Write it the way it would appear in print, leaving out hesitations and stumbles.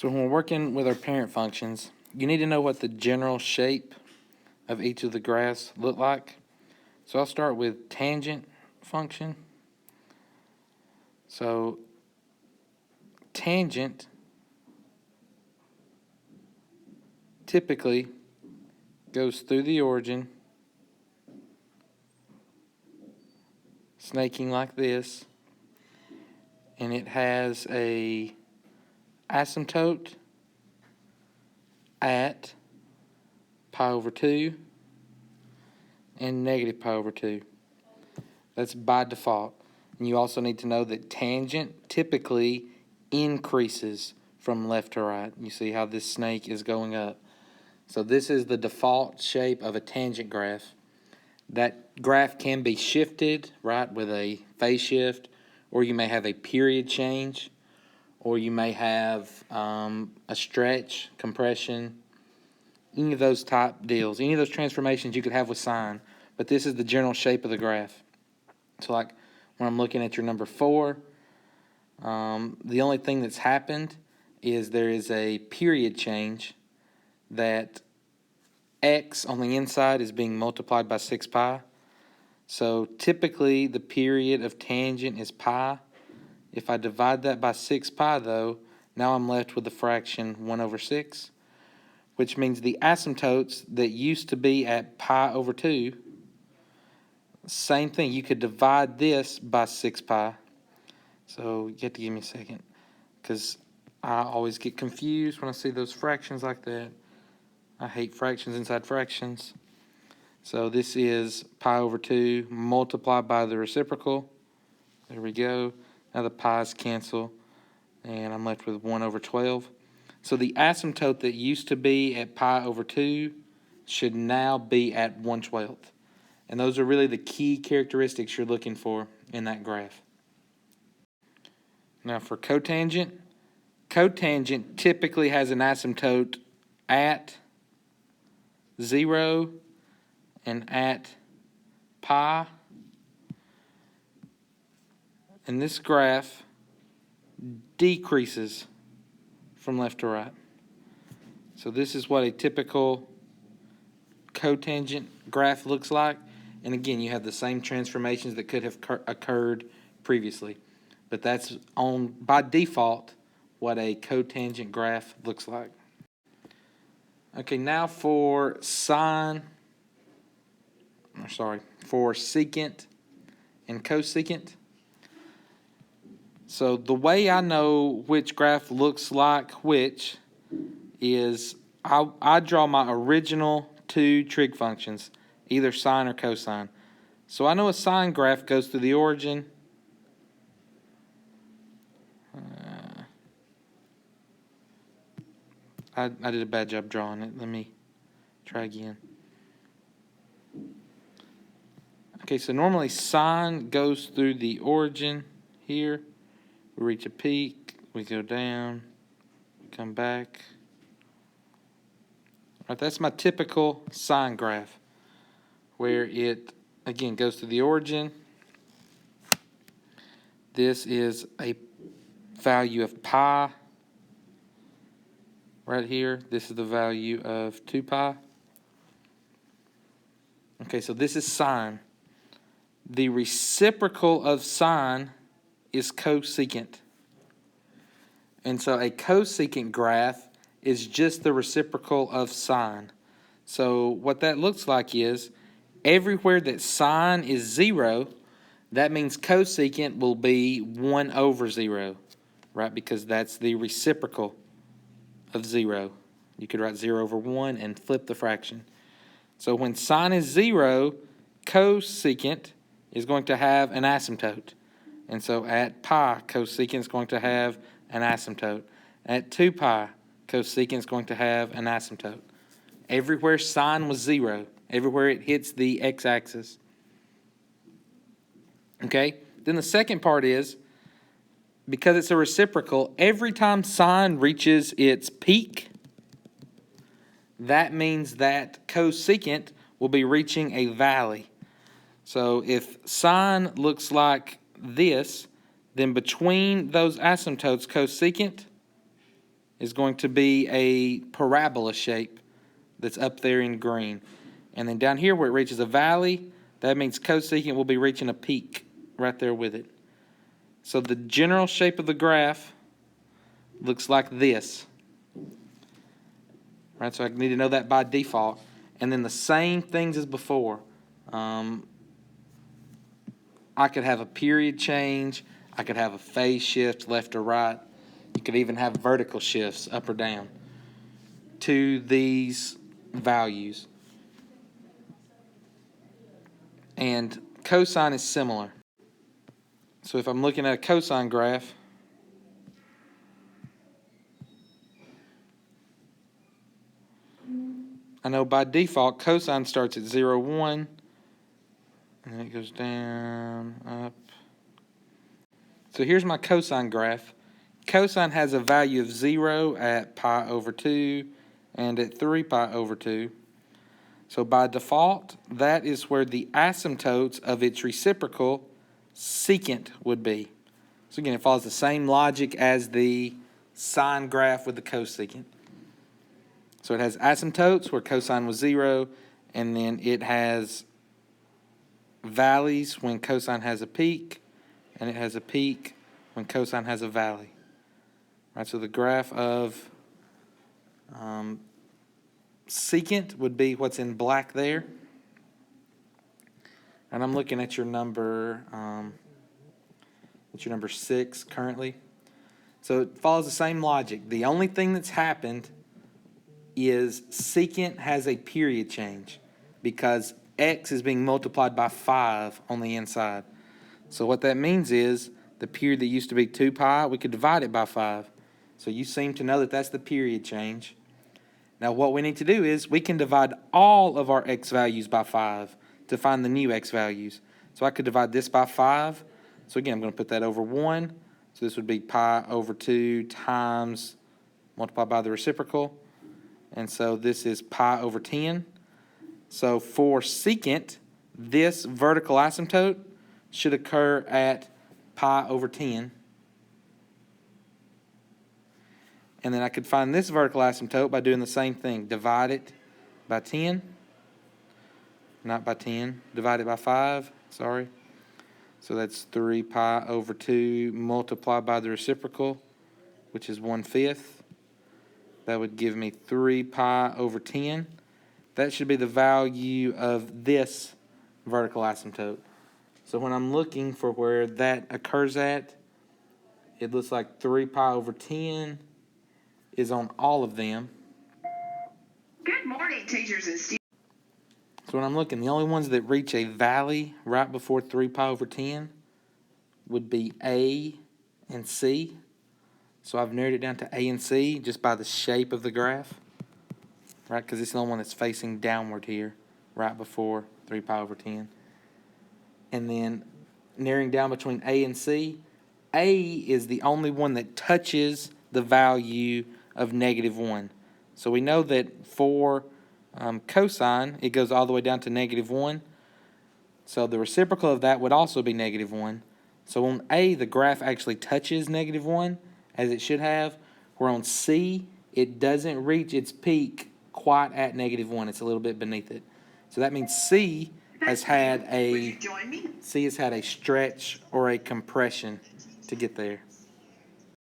So when we're working with our parent functions, you need to know what the general shape of each of the graphs look like. So I'll start with tangent function. So tangent typically goes through the origin, snaking like this, and it has a asymptote at pi over 2 and negative pi over 2. That's by default. And you also need to know that tangent typically increases from left to right. You see how this snake is going up. So this is the default shape of a tangent graph. That graph can be shifted, right, with a phase shift, or you may have a period change, or you may have a stretch, compression, any of those type deals, any of those transformations you could have with sine. But this is the general shape of the graph. So like when I'm looking at your number 4, the only thing that's happened is there is a period change that x on the inside is being multiplied by 6 pi. So typically the period of tangent is pi. If I divide that by 6 pi though, now I'm left with the fraction 1 over 6, which means the asymptotes that used to be at pi over 2, same thing, you could divide this by 6 pi. So you have to give me a second, because I always get confused when I see those fractions like that. I hate fractions inside fractions. So this is pi over 2 multiplied by the reciprocal. There we go. Now the pi's cancel, and I'm left with 1 over 12. So the asymptote that used to be at pi over 2 should now be at 1/12. And those are really the key characteristics you're looking for in that graph. Now for cotangent, cotangent typically has an asymptote at 0 and at pi. And this graph decreases from left to right. So this is what a typical cotangent graph looks like. And again, you have the same transformations that could have occurred previously. But that's by default what a cotangent graph looks like. Okay, now for secant and cosecant. So the way I know which graph looks like which is I draw my original 2 trig functions, either sine or cosine. So I know a sine graph goes through the origin. I did a bad job drawing it. Let me try again. Okay, so normally sine goes through the origin here. We reach a peak, we go down, we come back. All right, that's my typical sine graph, where it, again, goes to the origin. This is a value of pi right here. This is the value of 2 pi. Okay, so this is sine. The reciprocal of sine is cosecant. And so a cosecant graph is just the reciprocal of sine. So what that looks like is everywhere that sine is 0, that means cosecant will be 1 over 0, right? Because that's the reciprocal of 0. You could write 0 over 1 and flip the fraction. So when sine is 0, cosecant is going to have an asymptote. And so at pi, cosecant is going to have an asymptote. At 2 pi, cosecant is going to have an asymptote. Everywhere sine was 0, everywhere it hits the x-axis. Okay? Then the second part is, because it's a reciprocal, every time sine reaches its peak, that means that cosecant will be reaching a valley. So if sine looks like this, then between those asymptotes, cosecant is going to be a parabola shape that's up there in green. And then down here where it reaches a valley, that means cosecant will be reaching a peak right there with it. So the general shape of the graph looks like this. Right, so I need to know that by default. And then the same things as before. I could have a period change. I could have a phase shift left or right. You could even have vertical shifts up or down to these values. And cosine is similar. So if I'm looking at a cosine graph, I know by default cosine starts at 0, 1, and then it goes down, up. So here's my cosine graph. Cosine has a value of 0 at pi over 2 and at 3 pi over 2. So by default, that is where the asymptotes of its reciprocal secant would be. So again, it follows the same logic as the sine graph with the cosecant. So it has asymptotes where cosine was 0, and then it has valleys when cosine has a peak, and it has a peak when cosine has a valley. Right, so the graph of secant would be what's in black there. And I'm looking at your number, number 6 currently. So it follows the same logic. The only thing that's happened is secant has a period change because x is being multiplied by 5 on the inside. So what that means is the period that used to be 2 pi, we could divide it by 5. So you seem to know that that's the period change. Now what we need to do is we can divide all of our x values by 5 to find the new x values. So I could divide this by 5. So again, I'm going to put that over 1. So this would be pi over 2 times multiplied by the reciprocal. And so this is pi over 10. So for secant, this vertical asymptote should occur at pi over 10. And then I could find this vertical asymptote by doing the same thing. Divide it by 10. Not by 10. Divide it by 5. Sorry. So that's 3 pi over 2 multiplied by the reciprocal, which is 1/5. That would give me 3 pi over 10. That should be the value of this vertical asymptote. So when I'm looking for where that occurs at, it looks like 3 pi over 10 is on all of them. Good morning, teachers and students. So when I'm looking, the only ones that reach a valley right before 3 pi over 10 would be A and C. So I've narrowed it down to A and C just by the shape of the graph, right? Because it's the only one that's facing downward here, right before 3 pi over 10. And then narrowing down between A and C, A is the only one that touches the value of -1. So we know that for cosine, it goes all the way down to -1. So the reciprocal of that would also be -1. So on A, the graph actually touches -1, as it should have, where on C, it doesn't reach its peak quite at -1. It's a little bit beneath it. So that means C has had a stretch or a compression to get there.